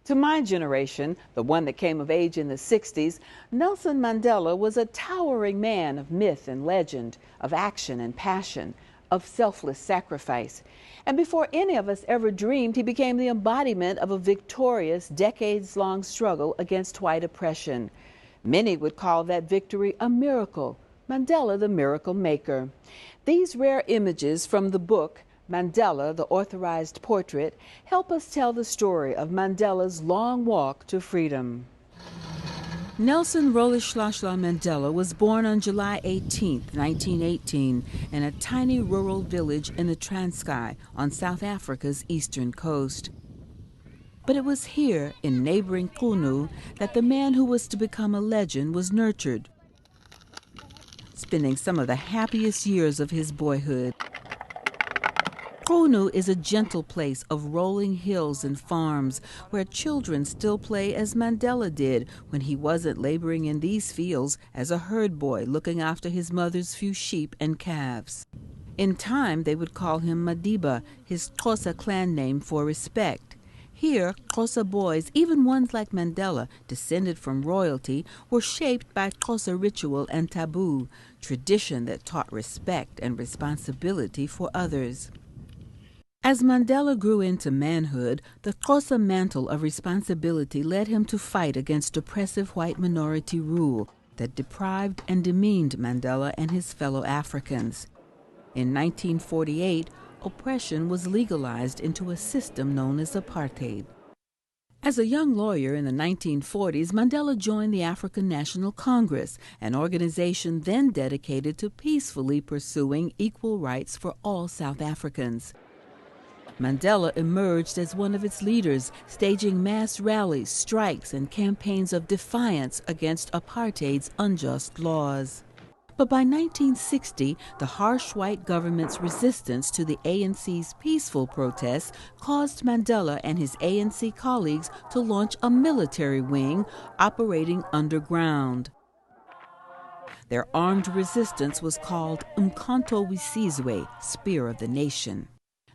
To my generation, the one that came of age in the 60s, Nelson Mandela was a towering man of myth and legend, of action and passion, of selfless sacrifice. And before any of us ever dreamed, he became the embodiment of a victorious, decades-long struggle against white oppression. Many would call that victory a miracle, Mandela the miracle maker. These rare images from the book Mandela, the authorized portrait, help us tell the story of Mandela's long walk to freedom. Nelson Rolihlahla Mandela was born on July 18, 1918, in a tiny rural village in the Transkei on South Africa's eastern coast. But it was here, in neighboring Qunu, that the man who was to become a legend was nurtured, spending some of the happiest years of his boyhood. Qunu is a gentle place of rolling hills and farms where children still play as Mandela did when he wasn't laboring in these fields as a herd boy looking after his mother's few sheep and calves. In time, they would call him Madiba, his Xhosa clan name for respect. Here, Xhosa boys, even ones like Mandela, descended from royalty, were shaped by Xhosa ritual and taboo, tradition that taught respect and responsibility for others. As Mandela grew into manhood, the Xhosa mantle of responsibility led him to fight against oppressive white minority rule that deprived and demeaned Mandela and his fellow Africans. In 1948, oppression was legalized into a system known as apartheid. As a young lawyer in the 1940s, Mandela joined the African National Congress, an organization then dedicated to peacefully pursuing equal rights for all South Africans. Mandela emerged as one of its leaders, staging mass rallies, strikes, and campaigns of defiance against apartheid's unjust laws. But by 1960, the harsh white government's resistance to the ANC's peaceful protests caused Mandela and his ANC colleagues to launch a military wing operating underground. Their armed resistance was called Umkhonto weSizwe, Spear of the Nation.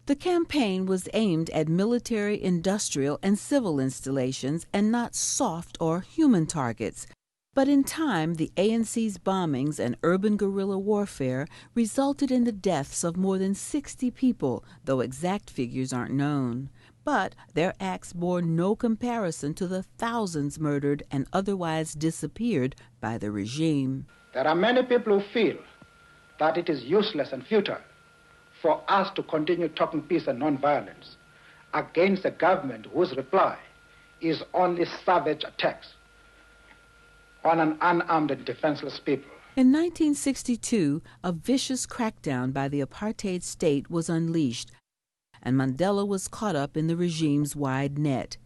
The campaign was aimed at military, industrial, and civil installations and not soft or human targets. But in time, the ANC's bombings and urban guerrilla warfare resulted in the deaths of more than 60 people, though exact figures aren't known. But their acts bore no comparison to the thousands murdered and otherwise disappeared by the regime. There are many people who feel that it is useless and futile for us to continue talking peace and nonviolence against a government whose reply is only savage attacks on an unarmed and defenseless people. In 1962, a vicious crackdown by the apartheid state was unleashed, and Mandela was caught up in the regime's wide net.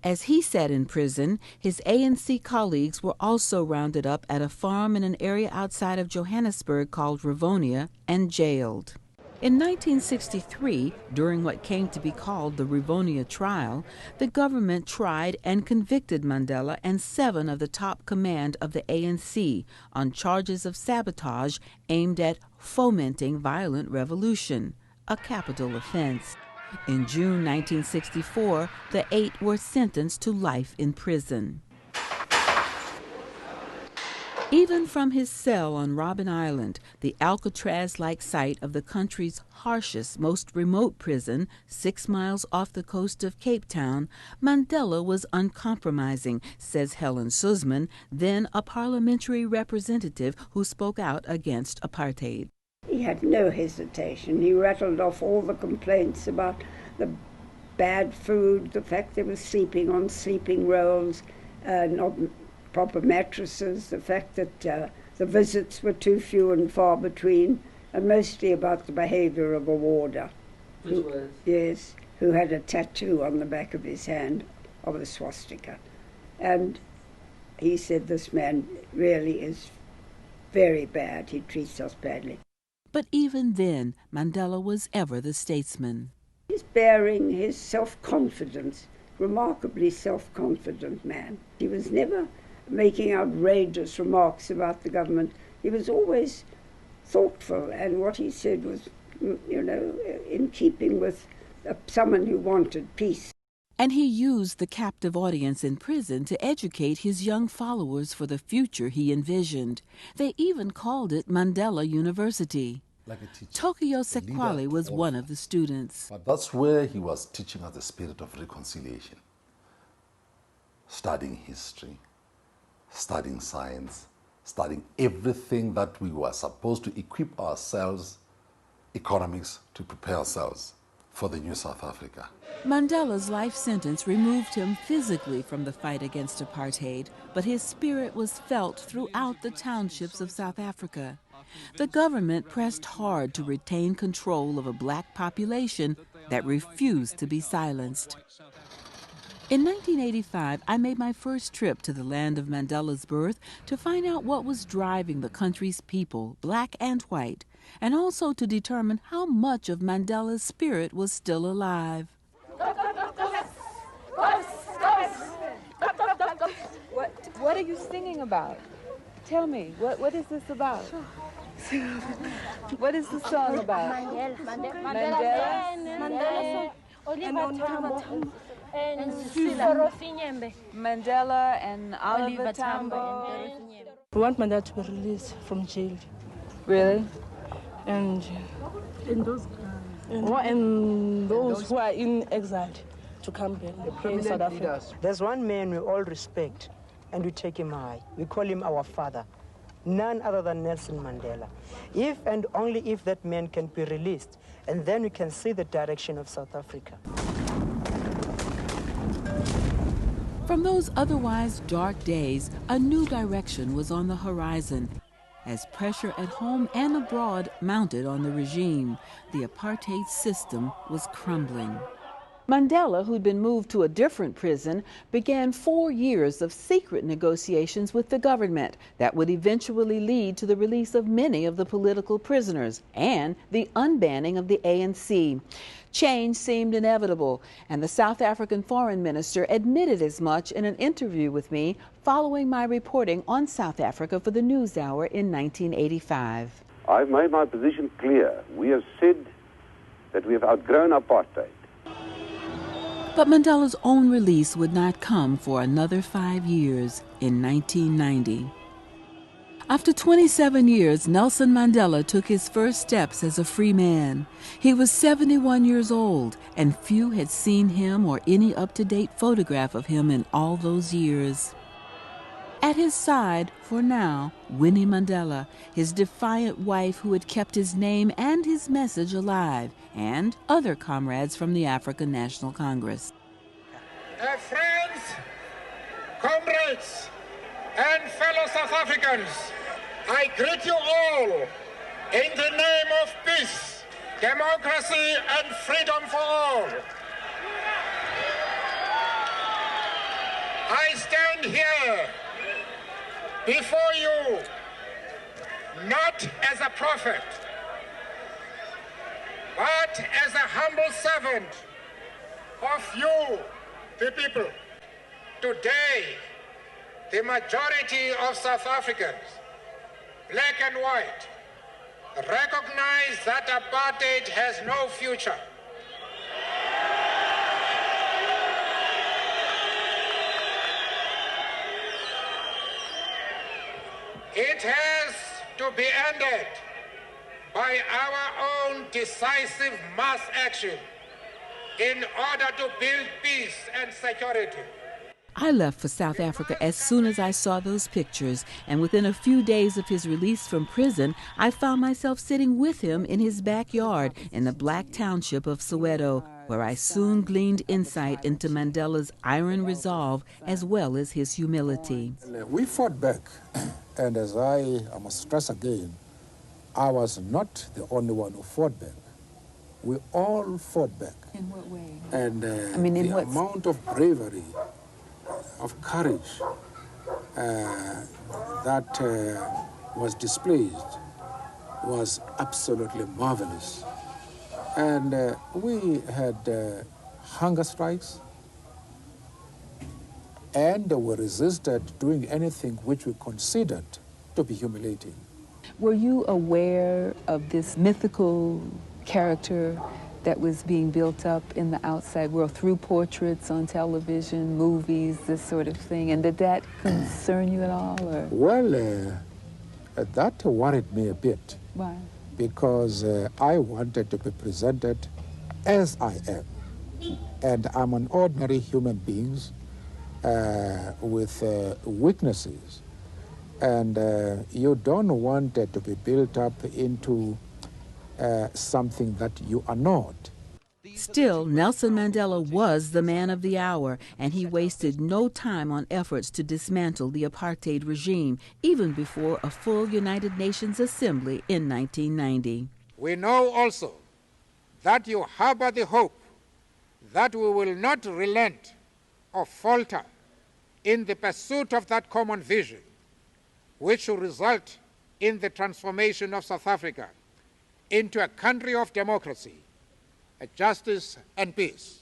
As he sat in prison, his ANC colleagues were also rounded up at a farm in an area outside of Johannesburg called Rivonia and jailed. In 1963, during what came to be called the Rivonia trial, the government tried and convicted Mandela and 7 of the top command of the ANC on charges of sabotage aimed at fomenting violent revolution, a capital offense. In June 1964, the 8 were sentenced to life in prison. Even from his cell on Robben Island, the Alcatraz-like site of the country's harshest, most remote prison, 6 miles off the coast of Cape Town, Mandela was uncompromising, says Helen Suzman, then a parliamentary representative who spoke out against apartheid. He had no hesitation. He rattled off all the complaints about the bad food, the fact they were sleeping on sleeping rolls, not proper mattresses, the fact that the visits were too few and far between, and mostly about the behavior of a warder. Yes, who had a tattoo on the back of his hand of a swastika. And he said, this man really is very bad. He treats us badly. But even then, Mandela was ever the statesman. His bearing, his self-confidence, remarkably self-confident man. He was never making outrageous remarks about the government. He was always thoughtful, and what he said was, in keeping with someone who wanted peace. And he used the captive audience in prison to educate his young followers for the future he envisioned. They even called it Mandela University. Like a teacher, Tokyo a Sekwale leader was to one all. of the students. But that's where he was teaching us the spirit of reconciliation. Studying history, studying science, studying everything that we were supposed to equip ourselves, economics, to prepare ourselves for the new South Africa. Mandela's life sentence removed him physically from the fight against apartheid, but his spirit was felt throughout the townships of South Africa. The government pressed hard to retain control of a black population that refused to be silenced. In 1985, I made my first trip to the land of Mandela's birth to find out what was driving the country's people, black and white, and also to determine how much of Mandela's spirit was still alive. What are you singing about? Tell me, what is this about? What is the song about? Mandela and Oliver Tambo. We want Mandela to be released from jail. Really? And those who are in exile to come back in South Africa. There's one man we all respect and we take him high. We call him our father. None other than Nelson Mandela. If and only if that man can be released, and then we can see the direction of South Africa. From those otherwise dark days, a new direction was on the horizon. As pressure at home and abroad mounted on the regime, the apartheid system was crumbling. Mandela, who'd been moved to a different prison, began 4 years of secret negotiations with the government that would eventually lead to the release of many of the political prisoners and the unbanning of the ANC. Change seemed inevitable, and the South African foreign minister admitted as much in an interview with me following my reporting on South Africa for the NewsHour in 1985. I've made my position clear. We have said that we have outgrown apartheid. But Mandela's own release would not come for another 5 years in 1990. After 27 years, Nelson Mandela took his first steps as a free man. He was 71 years old, and few had seen him or any up-to-date photograph of him in all those years. At his side, for now, Winnie Mandela, his defiant wife who had kept his name and his message alive, and other comrades from the African National Congress. Friends, comrades, and fellow South Africans, I greet you all in the name of peace, democracy, and freedom for all. I stand here before you not as a prophet, but as a humble servant of you, the people. Today, the majority of South Africans, black and white, recognize that apartheid has no future. It has to be ended by our own decisive mass action in order to build peace and security. I left for South Africa as soon as I saw those pictures, and within a few days of his release from prison, I found myself sitting with him in his backyard in the black township of Soweto, where I soon gleaned insight into Mandela's iron resolve as well as his humility. We fought back, and as I must stress again, I was not the only one who fought back. We all fought back. In what way? And the amount of bravery, of courage that was displayed was absolutely marvelous. And we had hunger strikes, and we resisted doing anything which we considered to be humiliating. Were you aware of this mythical character that was being built up in the outside world through portraits on television, movies, this sort of thing? And did that concern you at all? Or? Well, that worried me a bit. Why? Because I wanted to be presented as I am. And I'm an ordinary human being with weaknesses. And you don't want it to be built up into something that you are not. Still, Nelson Mandela was the man of the hour, and he wasted no time on efforts to dismantle the apartheid regime, even before a full United Nations Assembly in 1990. We know also that you harbor the hope that we will not relent or falter in the pursuit of that common vision, which will result in the transformation of South Africa into a country of democracy, justice and peace.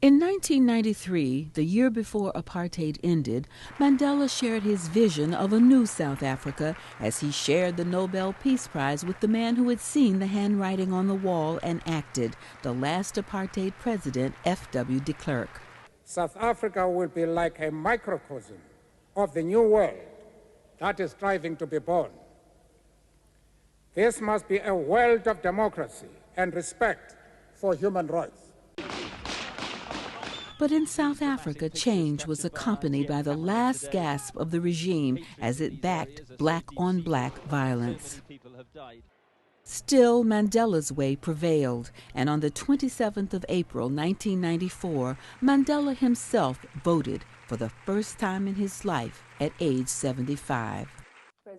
In 1993, the year before apartheid ended, Mandela shared his vision of a new South Africa as he shared the Nobel Peace Prize with the man who had seen the handwriting on the wall and acted, the last apartheid president, F.W. de Klerk. South Africa will be like a microcosm of the new world that is striving to be born. This must be a world of democracy and respect for human rights. But in South Africa, change was accompanied by the last gasp of the regime as it backed black-on-black violence. Still, Mandela's way prevailed, and on the 27th of April, 1994, Mandela himself voted for the first time in his life at age 75.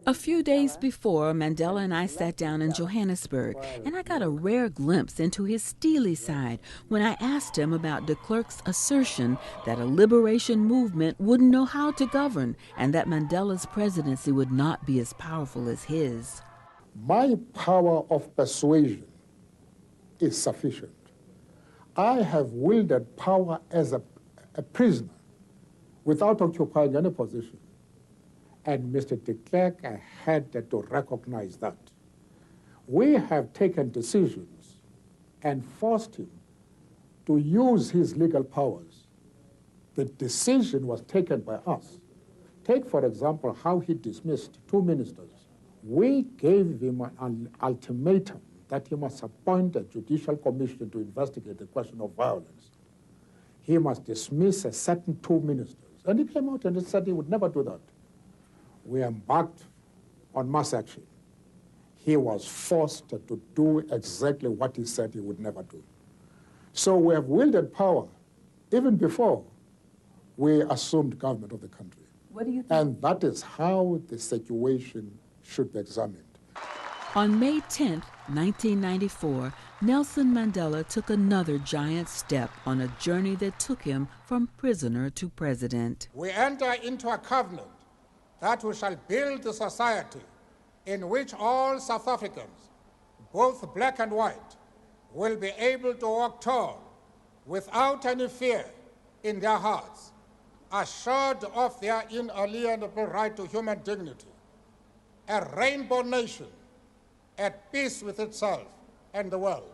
A few days before, Mandela and I sat down in Johannesburg, and I got a rare glimpse into his steely side when I asked him about de Klerk's assertion that a liberation movement wouldn't know how to govern and that Mandela's presidency would not be as powerful as his. My power of persuasion is sufficient. I have wielded power as a prisoner without occupying any position. And Mr. de Klerk had to recognize that. We have taken decisions and forced him to use his legal powers. The decision was taken by us. Take, for example, how he dismissed 2 ministers. We gave him an ultimatum that he must appoint a judicial commission to investigate the question of violence. He must dismiss a certain 2 ministers. And he came out and said he would never do that. We embarked on mass action. He was forced to do exactly what he said he would never do. So we have wielded power even before we assumed government of the country. What do you think? And that is how the situation should be examined. On May 10, 1994, Nelson Mandela took another giant step on a journey that took him from prisoner to president. We enter into a covenant that we shall build a society in which all South Africans, both black and white, will be able to walk tall without any fear in their hearts, assured of their inalienable right to human dignity, a rainbow nation at peace with itself and the world.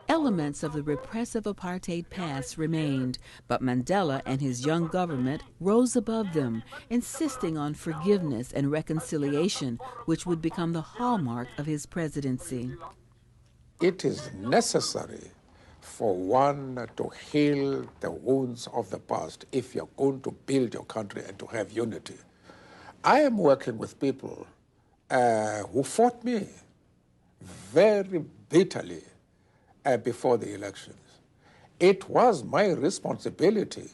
Elements of the repressive apartheid past remained, but Mandela and his young government rose above them, insisting on forgiveness and reconciliation, which would become the hallmark of his presidency. It is necessary for one to heal the wounds of the past if you're going to build your country and to have unity. I am working with people who fought me very bitterly before the elections. It was my responsibility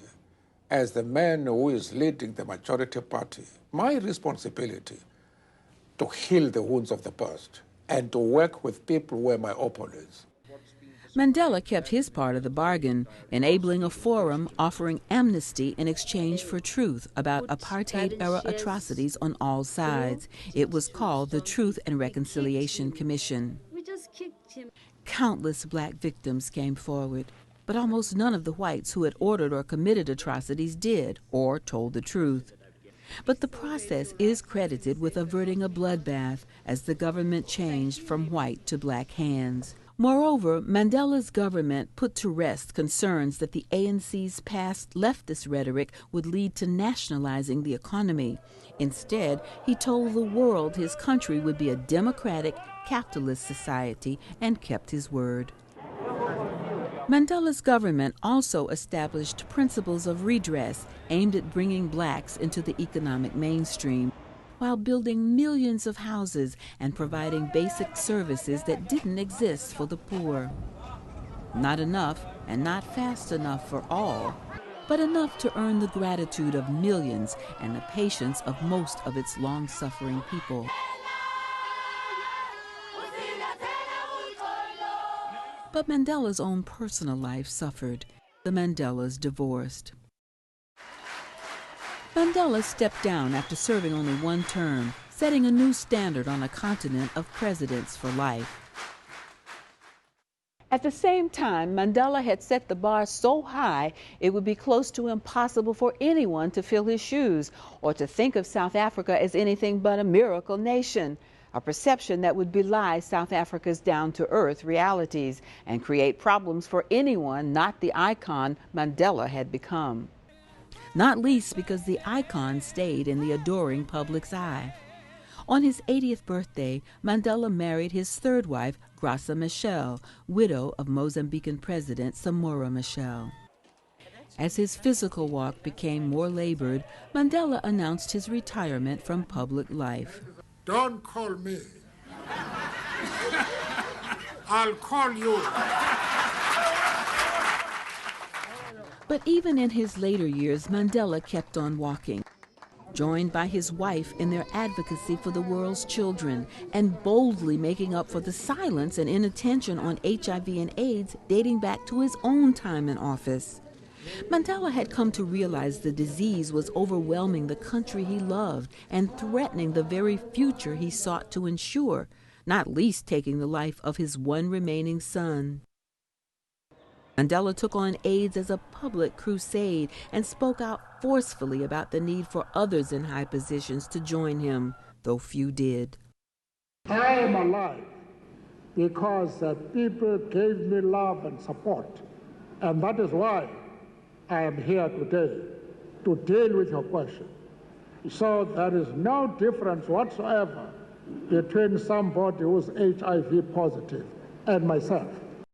as the man who is leading the majority party, my responsibility to heal the wounds of the past and to work with people who were my opponents. Mandela kept his part of the bargain, enabling a forum offering amnesty in exchange for truth about apartheid-era atrocities on all sides. It was called the Truth and Reconciliation Commission. Countless black victims came forward, but almost none of the whites who had ordered or committed atrocities did or told the truth. But the process is credited with averting a bloodbath as the government changed from white to black hands. Moreover, Mandela's government put to rest concerns that the ANC's past leftist rhetoric would lead to nationalizing the economy. Instead, he told the world his country would be a democratic, capitalist society and kept his word. Mandela's government also established principles of redress aimed at bringing blacks into the economic mainstream, while building millions of houses and providing basic services that didn't exist for the poor. Not enough and not fast enough for all, but enough to earn the gratitude of millions and the patience of most of its long-suffering people. But Mandela's own personal life suffered. The Mandelas divorced. Mandela stepped down after serving only one term, setting a new standard on a continent of presidents for life. At the same time, Mandela had set the bar so high it would be close to impossible for anyone to fill his shoes or to think of South Africa as anything but a miracle nation, a perception that would belie South Africa's down-to-earth realities and create problems for anyone not the icon Mandela had become. Not least because the icon stayed in the adoring public's eye. On his 80th birthday, Mandela married his third wife, Graça Machel, widow of Mozambican President Samora Machel. As his physical walk became more labored, Mandela announced his retirement from public life. Don't call me. I'll call you. But even in his later years, Mandela kept on walking, joined by his wife in their advocacy for the world's children and boldly making up for the silence and inattention on HIV and AIDS dating back to his own time in office. Mandela had come to realize the disease was overwhelming the country he loved and threatening the very future he sought to ensure, not least taking the life of his one remaining son. Mandela took on AIDS as a public crusade and spoke out forcefully about the need for others in high positions to join him, though few did. I am alive because people gave me love and support, and that is why I am here today to deal with your question. So there is no difference whatsoever between somebody who's HIV positive and myself.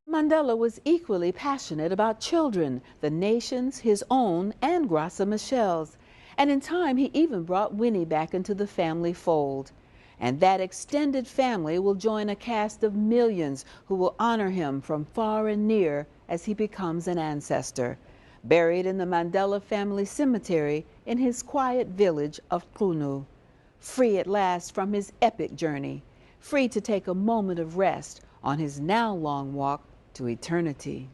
Mandela was equally passionate about children, the nation's, his own, and Graça Machel's. And in time, he even brought Winnie back into the family fold. And that extended family will join a cast of millions who will honor him from far and near as he becomes an ancestor, buried in the Mandela family cemetery in his quiet village of Qunu, free at last from his epic journey, free to take a moment of rest on his now long walk to eternity.